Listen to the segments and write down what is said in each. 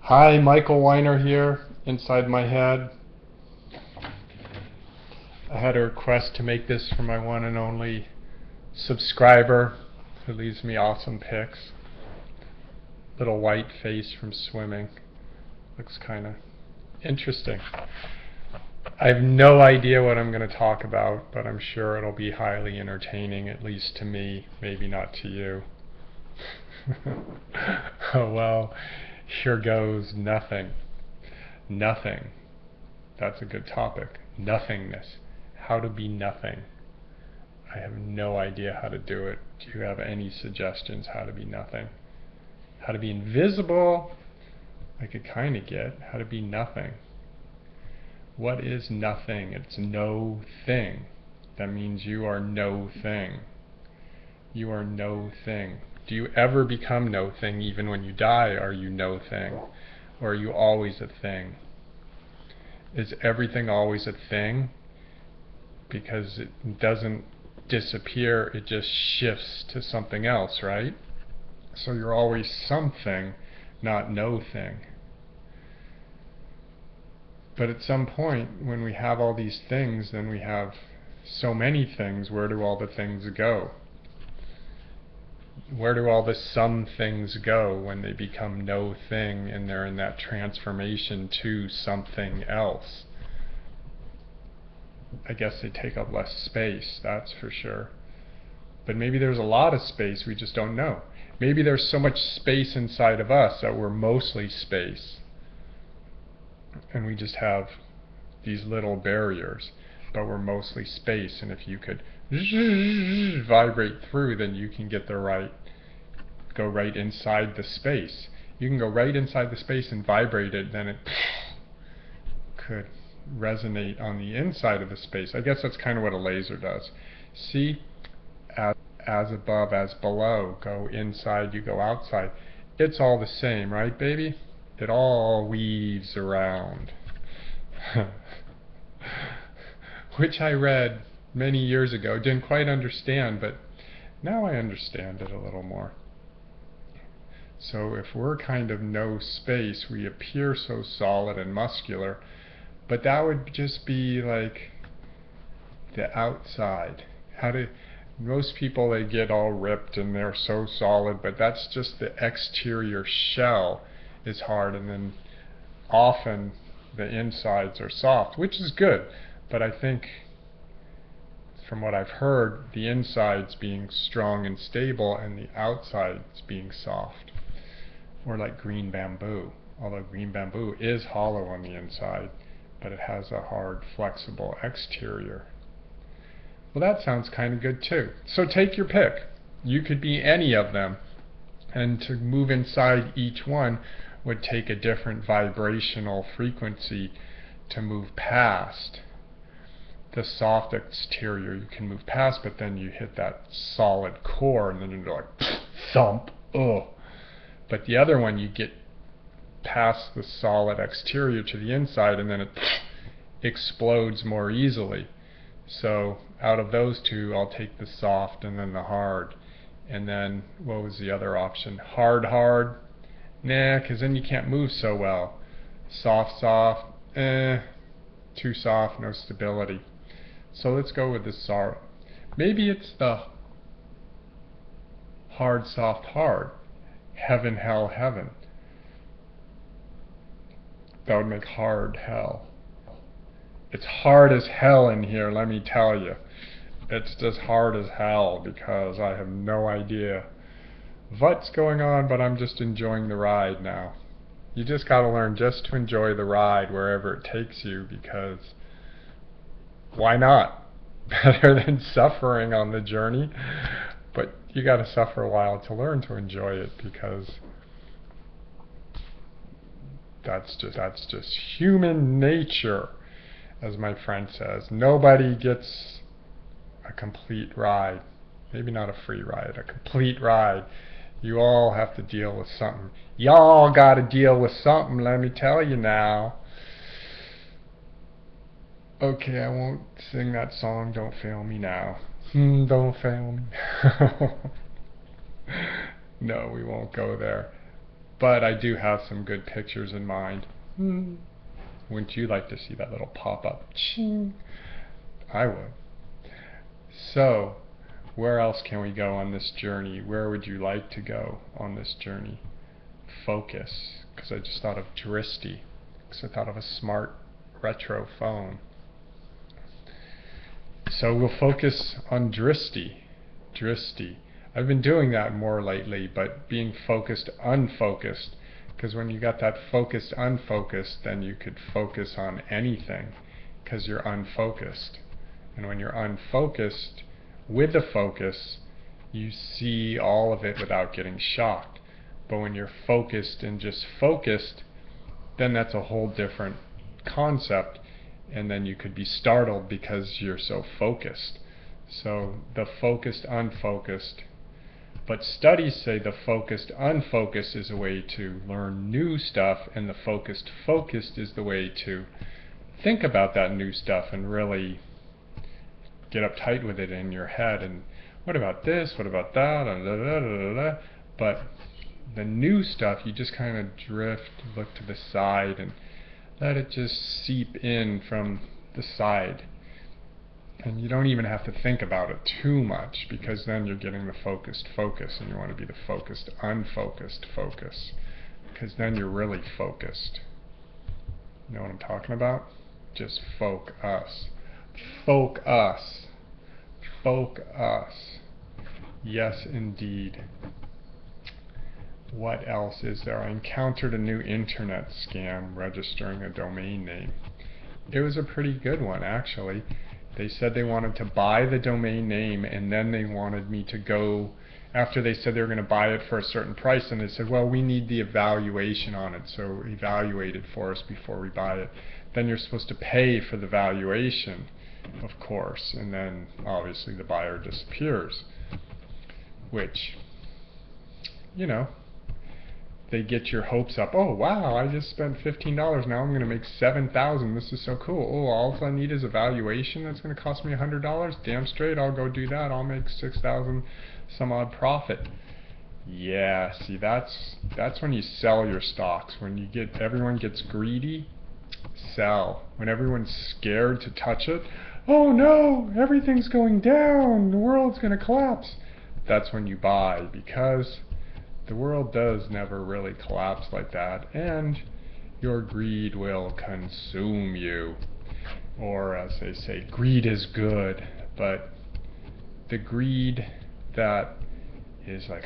Hi, Michael Weiner here, inside my head. I had a request to make this for my one and only subscriber who leaves me awesome pics. Little white face from swimming. Looks kind of interesting. I have no idea what I'm going to talk about, but I'm sure it'll be highly entertaining, at least to me, maybe not to you. Oh well, here goes nothing. Nothing. That's a good topic. Nothingness. How to be nothing. I have no idea how to do it. Do you have any suggestions how to be nothing? How to be invisible? I could kind of get. How to be nothing. What is nothing? It's no thing. That means you are no thing. You are no thing. Do you ever become no thing? Even when you die, are you no thing? Or are you always a thing? Is everything always a thing? Because it doesn't disappear, it just shifts to something else, right? So you're always something, not no thing. But at some point, when we have all these things, then we have so many things. Where do all the things go? Where do all the some things go when they become no thing and they're in that transformation to something else? I guess they take up less space, that's for sure. But maybe there's a lot of space we just don't know. Maybe there's so much space inside of us that we're mostly space. And we just have these little barriers, but we're mostly space. And if you could vibrate through, then you can get go right inside the space. You can go right inside the space and vibrate it, then it could resonate on the inside of the space. I guess that's kind of what a laser does. See, as above, as below. Go inside, you go outside. It's all the same, right, baby? It all weaves around. Which I read many years ago. Didn't quite understand, but now I understand it a little more. So if we're kind of no space, we appear so solid and muscular, but that would just be like the outside. Most people, they get all ripped and they're so solid, but that's just the exterior shell is hard, and then often the insides are soft, which is good. But I think, from what I've heard, the insides being strong and stable and the outsides being soft. Or like green bamboo. Although green bamboo is hollow on the inside, but it has a hard, flexible exterior. Well, that sounds kind of good too. So take your pick. You could be any of them. And to move inside each one would take a different vibrational frequency to move past. The soft exterior you can move past, but then you hit that solid core and then you're like, thump, ugh. But the other one, you get past the solid exterior to the inside and then it explodes more easily. So out of those two, I'll take the soft and then the hard. And then, what was the other option? Hard, hard? Nah, because then you can't move so well. Soft, soft? Too soft, no stability. So let's go with the soft. Maybe it's the hard, soft, hard. Heaven, hell, heaven. That would make hard hell. It's hard as hell in here, let me tell you. It's just hard as hell because I have no idea what's going on, but I'm just enjoying the ride now. You just gotta learn just to enjoy the ride wherever it takes you, because why not? Better than suffering on the journey. But you gotta suffer a while to learn to enjoy it, because that's just human nature. As my friend says, nobody gets a complete ride. Maybe not a free ride, a complete ride. You all have to deal with something. Y'all gotta deal with something, let me tell you now. Okay, I won't sing that song, Don't Fail Me Now. Don't fail me. No, we won't go there. But I do have some good pictures in mind. Wouldn't you like to see that little pop-up? Ching. I would. So, where else can we go on this journey? Where would you like to go on this journey? Focus, because I just thought of Dristi, because I thought of a smart retro phone. So we'll focus on Dristi. Dristi. I've been doing that more lately, but being focused, unfocused, because when you got that focused, unfocused, then you could focus on anything, because you're unfocused. And when you're unfocused, with the focus, you see all of it without getting shocked. But when you're focused and just focused, then that's a whole different concept, and then you could be startled because you're so focused. So the focused, unfocused. But studies say the focused, unfocused is a way to learn new stuff, and the focused, focused is the way to think about that new stuff and really get uptight with it in your head. And what about this? What about that? And da, da, da, da, da. But the new stuff, you just kind of drift, look to the side, and let it just seep in from the side. And you don't even have to think about it too much, because then you're getting the focused focus, and you want to be the focused unfocused focus, because then you're really focused. You know what I'm talking about? Just focus. Focus. Focus. Yes, indeed. What else is there? I encountered a new internet scam registering a domain name. It was a pretty good one, actually. They said they wanted to buy the domain name, and then they wanted me to go, after they said they were going to buy it for a certain price, and they said, well, we need the evaluation on it, so evaluate it for us before we buy it. Then you're supposed to pay for the valuation, of course, and then obviously the buyer disappears, which, you know, they get your hopes up. Oh wow, I just spent $15, now I'm going to make $7,000. This is so cool. Oh, all I need is a valuation that's going to cost me $100. Damn straight, I'll go do that. I'll make 6,000 some odd profit. Yeah, see, that's when you sell your stocks. When you get, everyone gets greedy, sell. When everyone's scared to touch it, oh no, everything's going down, the world's going to collapse. That's when you buy, because the world does never really collapse like that, and your greed will consume you. Or as they say, greed is good, but the greed that is like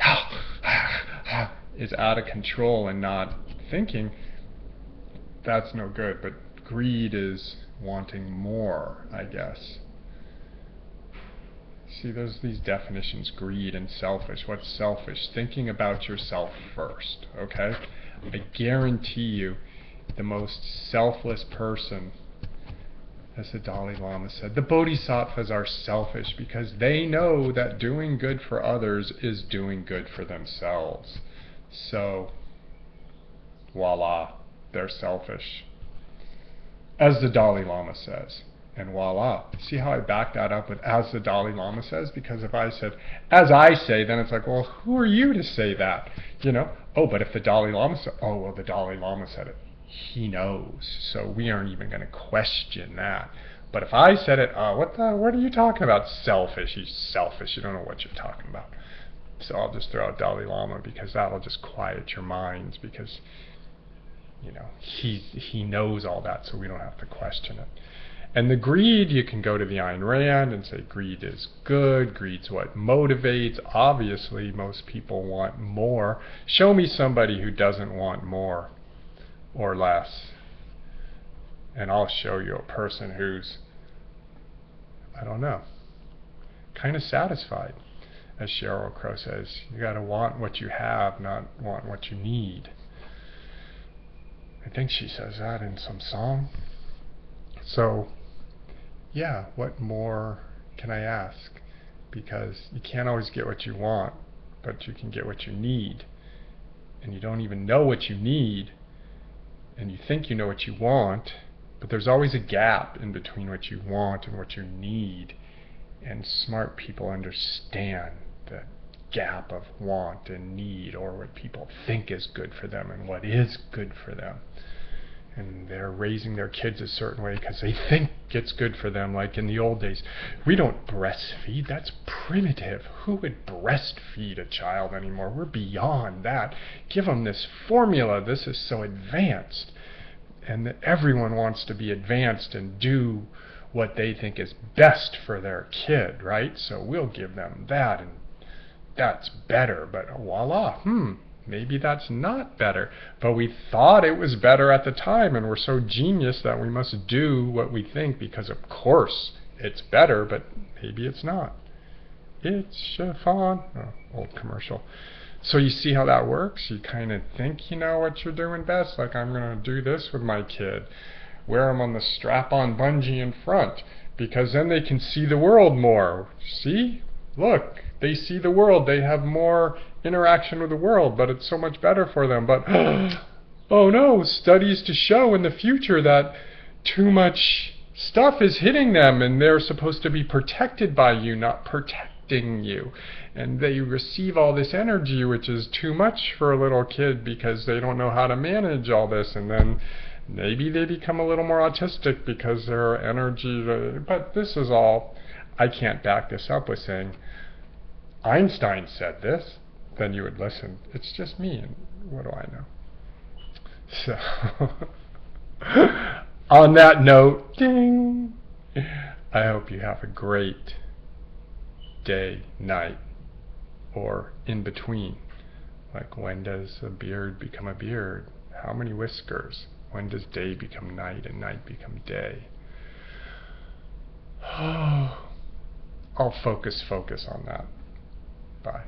is out of control and not thinking, that's no good. But greed is wanting more, I guess. See, there's these definitions, greed and selfish. What's selfish? Thinking about yourself first, okay? I guarantee you, the most selfless person, as the Dalai Lama said, the Bodhisattvas are selfish because they know that doing good for others is doing good for themselves. So, voila, they're selfish. As the Dalai Lama says. And voila. See how I back that up with as the Dalai Lama says? Because if I said, as I say, then it's like, well, who are you to say that? You know? Oh, but if the Dalai Lama said, oh, well, the Dalai Lama said it. He knows. So we aren't even going to question that. But if I said it, what are you talking about? Selfish. He's selfish. You don't know what you're talking about. So I'll just throw out Dalai Lama, because that'll just quiet your minds, because, you know, he knows all that, so we don't have to question it. And the greed, you can go to the Ayn Rand and say greed is good, greed's what motivates. Obviously, most people want more. Show me somebody who doesn't want more or less, and I'll show you a person who's, I don't know, kind of satisfied. As Sheryl Crow says, you gotta want what you have, not want what you need. I think she says that in some song. So, yeah, what more can I ask? Because you can't always get what you want, but you can get what you need. And you don't even know what you need, and you think you know what you want, but there's always a gap in between what you want and what you need. And smart people understand that gap of want and need, or what people think is good for them and what is good for them. And they're raising their kids a certain way because they think it's good for them. Like in the old days, we don't breastfeed. That's primitive. Who would breastfeed a child anymore? We're beyond that. Give them this formula. This is so advanced. And everyone wants to be advanced and do what they think is best for their kid, right? So we'll give them that, and that's better. But voila, maybe that's not better, but we thought it was better at the time, and we're so genius that we must do what we think because of course it's better, but maybe it's not. It's chiffon. Oh, old commercial. So you see how that works? You kind of think you know what you're doing best, like I'm going to do this with my kid. Wear them on the strap-on bungee in front, because then they can see the world more. See? Look, they see the world. They have more interaction with the world, but it's so much better for them. But, oh no, studies to show in the future that too much stuff is hitting them, and they're supposed to be protected by you, not protecting you. And they receive all this energy, which is too much for a little kid because they don't know how to manage all this, and then maybe they become a little more autistic because their energy, but this is all, I can't back this up with saying, Einstein said this, then you would listen. It's just me, and what do I know? So, on that note, ding, I hope you have a great day, night, or in between. Like, when does a beard become a beard? How many whiskers? When does day become night and night become day? I'll focus on that. Bye.